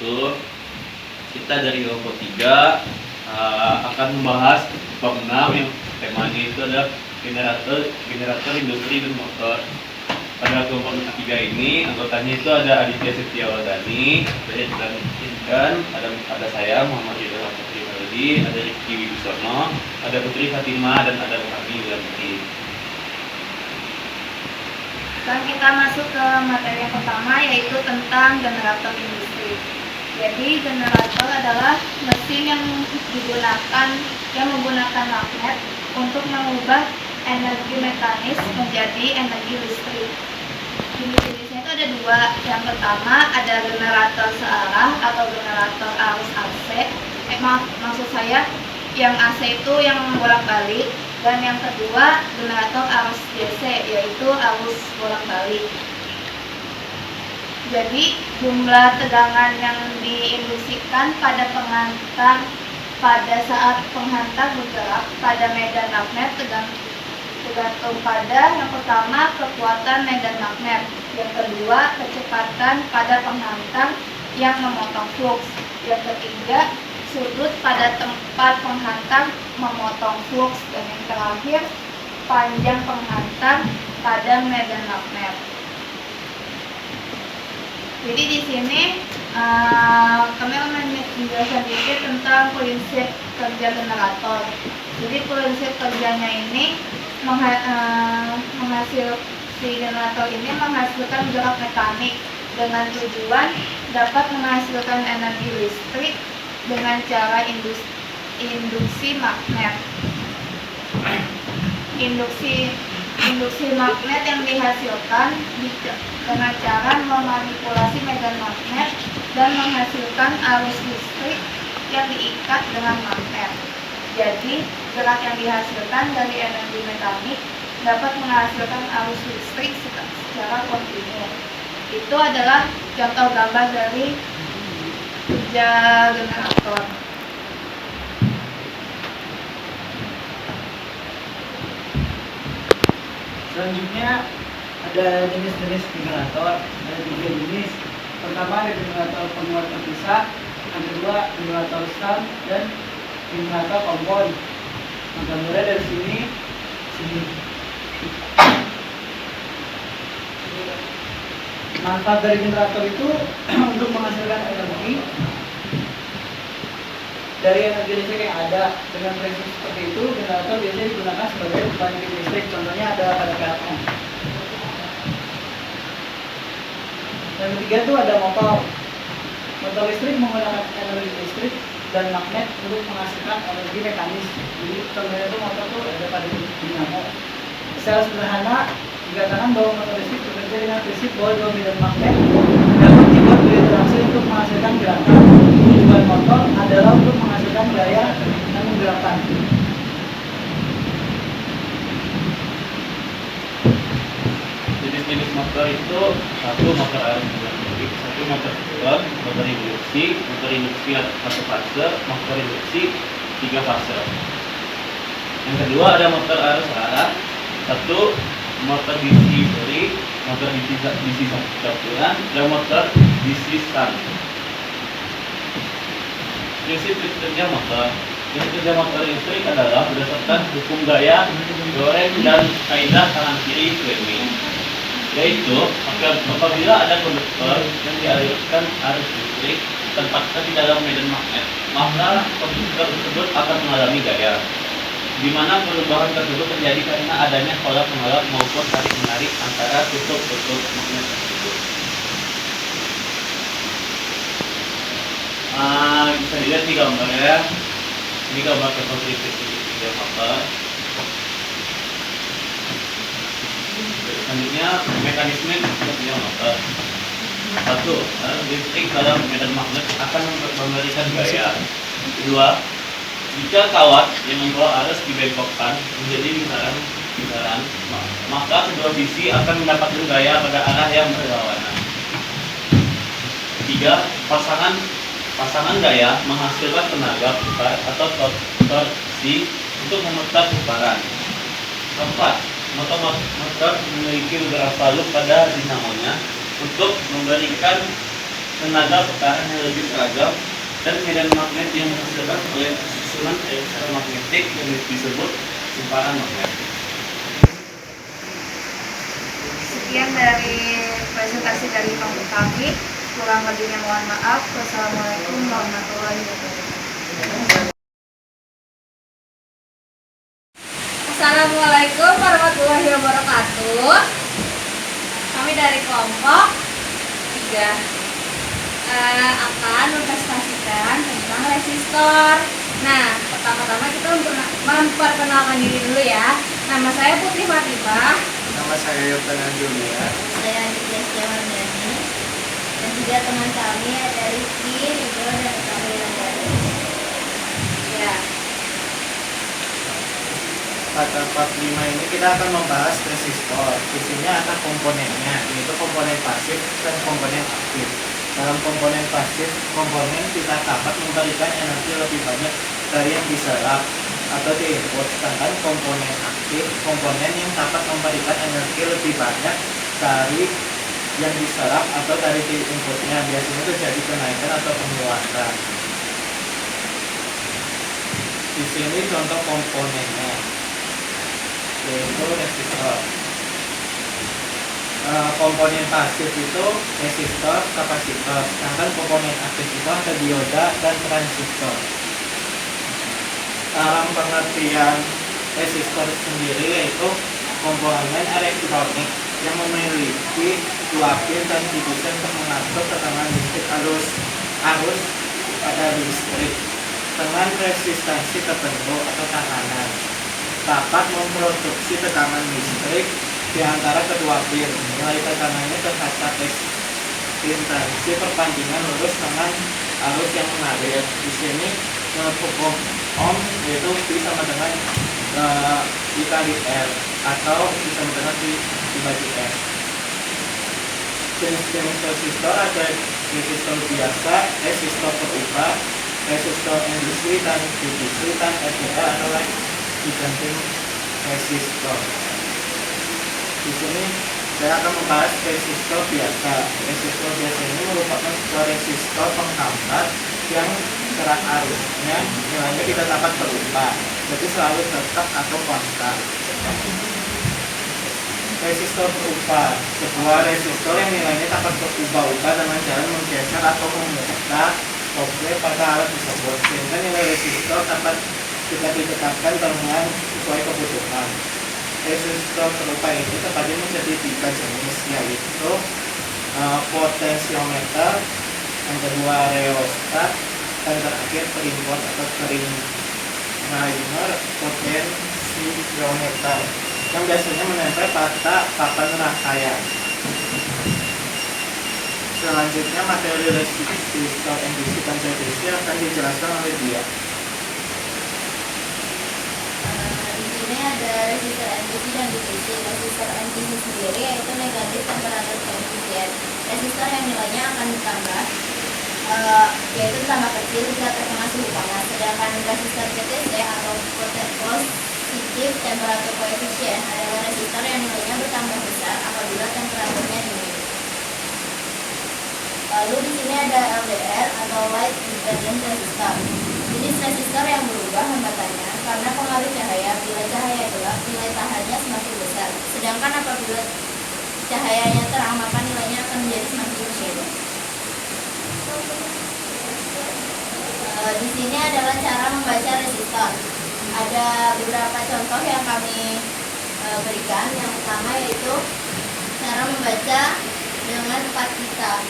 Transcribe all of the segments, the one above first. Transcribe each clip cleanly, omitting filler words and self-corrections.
wabarakatuh. Kita dari kelompok 3 akan membahas bab 6 yang temanya itu adalah generator industri dan motor. Pada kelompok 3 ini anggotanya itu ada Aditya Setiawardani, ada saya Muhammad Ridho Putri Melody, ada Riki Wibisono, ada Putri Fatimah, dan ada kami Wilamti. Sekarang kita masuk ke materi yang pertama, yaitu tentang generator industri. Jadi generator adalah mesin yang menggunakan magnet untuk mengubah energi mekanis menjadi energi listrik. Jenis-jenisnya itu ada dua. Yang pertama ada generator searah atau generator arus AC. Maksud saya yang AC itu yang bolak-balik, dan yang kedua generator arus DC, yaitu arus bolak-balik. Jadi jumlah tegangan yang diinduksikan pada penghantar pada saat penghantar bergerak pada medan magnet tergantung pada yang pertama kekuatan medan magnet, yang kedua kecepatan pada penghantar yang memotong flux, yang ketiga sudut pada tempat penghantar memotong flux, dan yang terakhir panjang penghantar pada medan magnet. Jadi di sini kami akan menjelaskan sedikit tentang prinsip kerja generator. Jadi prinsip kerjanya ini generator ini menghasilkan gerak mekanik dengan tujuan dapat menghasilkan energi listrik dengan cara induksi magnet. Induksi magnet yang dihasilkan dengan cara memanipulasi medan magnet dan menghasilkan arus listrik yang diikat dengan magnet. Jadi gerak yang dihasilkan dari energi mekanik dapat menghasilkan arus listrik secara kontinu. Itu adalah contoh gambar dari kerja generator. Selanjutnya ada jenis-jenis generator, ada 3 jenis. Pertama ada generator penguat terpisah, yang kedua generator shunt, dan generator kompon. Nah, gambarnya dari sini. Manfaat dari generator itu untuk menghasilkan energi dari energi listrik yang ada. Dengan prinsip seperti itu, generator biasanya digunakan sebagai pembangkit listrik. Contohnya ada pada PLN. Yang ketiga itu ada motor. Motor listrik menggunakan energi listrik dan magnet untuk menghasilkan energi mekanis. Jadi contohnya itu motor itu ada pada dinamo. Secara sederhana dikatakan bahwa motor listrik bekerja dengan prinsip bahwa dua medan magnet dapat dibuat berinteraksi untuk menghasilkan gerakan. Tujuan motor adalah untuk menghasilkan gaya dan menggerakkan. Jenis motor itu satu motor arus bolak-balik, satu motor putar, motor induksi satu fase, motor induksi 3 fase. Yang kedua ada motor arus arah, satu motor DC seri, motor DC campuran, dan motor DC shunt. Prinsip kerja motor. Prinsip kerja motor listrik adalah berdasarkan hukum gaya, goreng, dan kaidah kanan kiri Fleming. Yaitu apabila ada konduktor yang dialirkan arus listrik ditempatkan di dalam medan magnet, maka konduktor tersebut akan mengalami gaya, di mana perubahan tersebut terjadi karena adanya pola penolak maupun tarik menarik antara tutup magnet tersebut. Bisa dilihat di gambar ya. Ini gambar konstriksi motor. Selanjutnya mekanisme kerja motor. Satu, listrik dalam medan magnet akan memberikan gaya. Kedua, jika kawat yang membawa arus dibengkokkan menjadi lingkaran, maka kedua sisi akan mendapatkan gaya pada arah yang berlawanan. Tiga, pasangan gaya menghasilkan tenaga putar atau torsi untuk memutar putaran. Keempat, motor memiliki beberapa loop pada dinamonya untuk memberikan tenaga putaran yang lebih beragam, dan medan magnet yang menghasilkan oleh susunan elektromagnetik yang disebut simpanan magnetik. Sekian dari presentasi dari kami. Kurang lebihnya mohon maaf. Wassalamualaikum warahmatullahi wabarakatuh. Assalamualaikum warahmatullahi wabarakatuh. Kami dari kelompok 3 akan mempresentasikan tentang resistor. Nah, pertama-tama kita memperkenalkan diri dulu ya. Nama saya Putri Fatimah. Nama saya Yopana Julia. Saya Aditya Setiawardani. Dan juga teman kami ada Rizky, Ridho, dan Kamila. Ya. Pada part 5 ini kita akan membahas resistor. Di sini ada komponennya, yaitu komponen pasif dan komponen aktif. Dalam komponen pasif, komponen kita dapat memberikan energi lebih banyak dari yang diserap atau diinput. Sedangkan komponen aktif, komponen yang dapat memberikan energi lebih banyak dari yang diserap atau dari diinputnya. Biasanya terjadi kenaikan atau penguatan. Di sini contoh komponennya, yaitu resistor. Komponen pasif itu resistor, kapasitor. Sedangkan komponen aktif itu ada dioda dan transistor. Dalam pengertian resistor sendiri yaitu komponen elektronik yang memiliki dua pin dan didesain untuk mengatur tekanan listrik arus pada listrik dengan resistansi tertentu atau tekanan. Dapat memproduksi tekanan listrik di antara kedua pin. Nilai tekanannya terhadap resistansi perbandingan lurus dengan arus yang mengalir. Di sini hukum ohm yaitu V sama dengan I kali R atau V sama dengan V dibagi R. Jenis-jenis resistor ada resistor biasa, resistor berubah, resistor industri dan industri dan RDA adalah digantung resistor. Di sini saya akan membahas resistor biasa. Resistor biasa ini merupakan sebuah resistor penghambat yang serat arusnya nilainya tidak dapat berubah, jadi selalu tetap atau konstan. Resistor berubah, sebuah resistor yang nilainya dapat berubah-ubah dengan cara menggeser atau memutar objek pada alat tersebut, sehingga nilai resistor dapat tidak ditetapkan dengan sesuai kebutuhan. Resistor serupa ini terbagi menjadi 3 jenis, yaitu potensiometer, yang kedua reostat, dan terakhir perimport atau primer potensiometer yang biasanya menempel pada papan rangkaian. Selanjutnya materi resistor NDC dan ZDC akan dijelaskan oleh dia. Ini ada resistor NTC dan DTC. Resistor NTC sendiri yaitu negatif temperatur koefisien. Resistor yang nilainya akan ditambah, yaitu tambah kecil jika terkena suhu panas. Sedangkan resistor DTC atau positif temperatur koefisien adalah resistor yang nilainya bertambah besar apabila temperaturnya dingin. Lalu di sini ada LDR atau light dependent resistor. Jenis resistor yang berubah hambatannya karena pengaruh cahaya. Bila cahaya gelap, nilai tahannya semakin besar. Sedangkan apabila cahayanya terang, maka nilainya akan menjadi semakin kecil. Di sini adalah cara membaca resistor. Ada beberapa contoh yang kami berikan. Yang pertama yaitu cara membaca dengan 4 pita.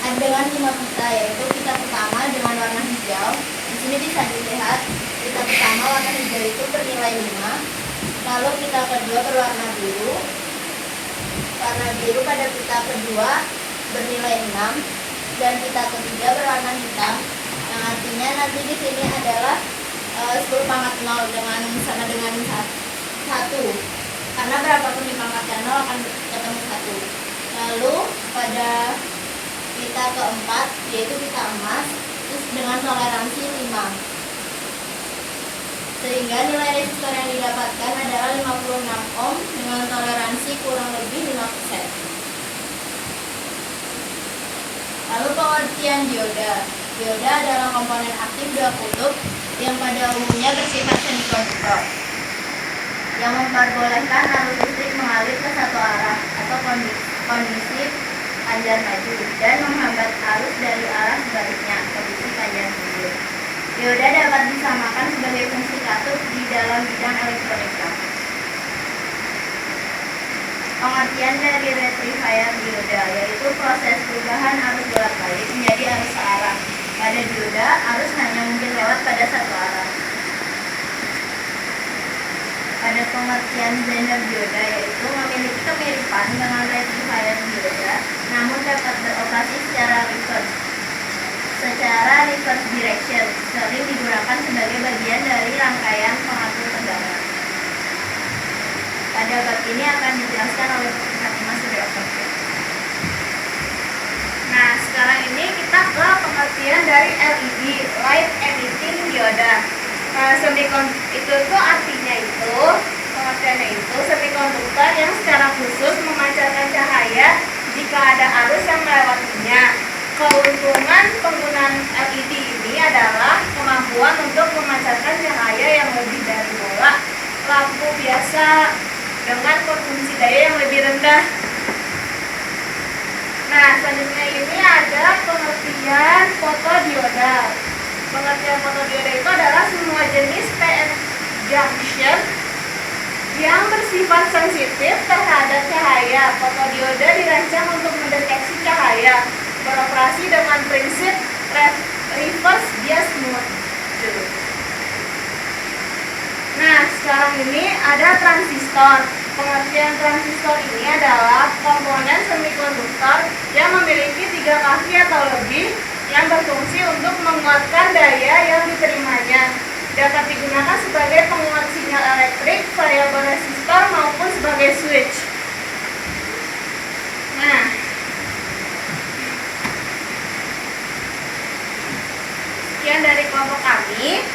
Dengan 5 pita, yaitu pita pertama dengan warna hijau. Di sini bisa dilihat pita pertama warna hijau itu bernilai 5, lalu pita kedua berwarna biru. Warna biru pada pita kedua bernilai 6 dan pita ketiga berwarna hitam. Yang artinya nanti di sini adalah 10 pangkat 0 dengan sama dengan 1. Karena berapapun dipangkatkan 0 akan ketemu 1. Lalu pada pita keempat yaitu pita emas dengan toleransi 5, sehingga nilai resistor yang didapatkan adalah 56 ohm dengan toleransi kurang lebih 5%. Lalu Pengertian dioda. Dioda adalah komponen aktif dua kutub yang pada umumnya bersifat semikonduktor yang memperbolehkan arus listrik mengalir ke satu arah atau kondisi panjang maju dan menghambat arus dari arah sebaliknya kondisi panjang mundur. Dioda dapat disamakan sebagai fungsi katup di dalam bidang elektronika. Pengertian dari rectifier dioda yaitu proses perubahan arus bolak-balik menjadi arus searah. Pada dioda, arus hanya mungkin lewat pada satu arah. Pada pengertian blender dioda yaitu memiliki kemiripan dengan rectifier dioda, namun dapat beroperasi secara reverse direction, sering digunakan sebagai bagian dari rangkaian pengatur tegangan. Pada bab ini akan dijelaskan oleh Prof. Fatimah Suryaoke. Nah, sekarang ini kita ke pengertian dari LED, Light Emitting Dioda. Itu tuh artinya itu, pengertiannya itu semikonduktor yang secara khusus memancarkan cahaya jika ada arus yang melewatinya. Keuntungan penggunaan LED ini adalah kemampuan untuk memancarkan cahaya yang lebih dari bola lampu biasa dengan potensi daya yang lebih rendah. Nah, selanjutnya ini ada pengertian fotodioda. Pengertian fotodioda itu adalah semua jenis PN junction yang bersifat sensitif terhadap cahaya. Fotodioda dirancang untuk mendeteksi cahaya, beroperasi dengan prinsip reverse bias mode. Nah, sekarang ini ada transistor. Pengertian transistor ini adalah komponen semikonduktor yang memiliki 3 kaki atau lebih yang berfungsi untuk menguatkan daya yang diterimanya. Dapat digunakan sebagai penguat sinyal elektrik, variabel resistor, maupun sebagai switch. Nah, sekian dari kelompok kami.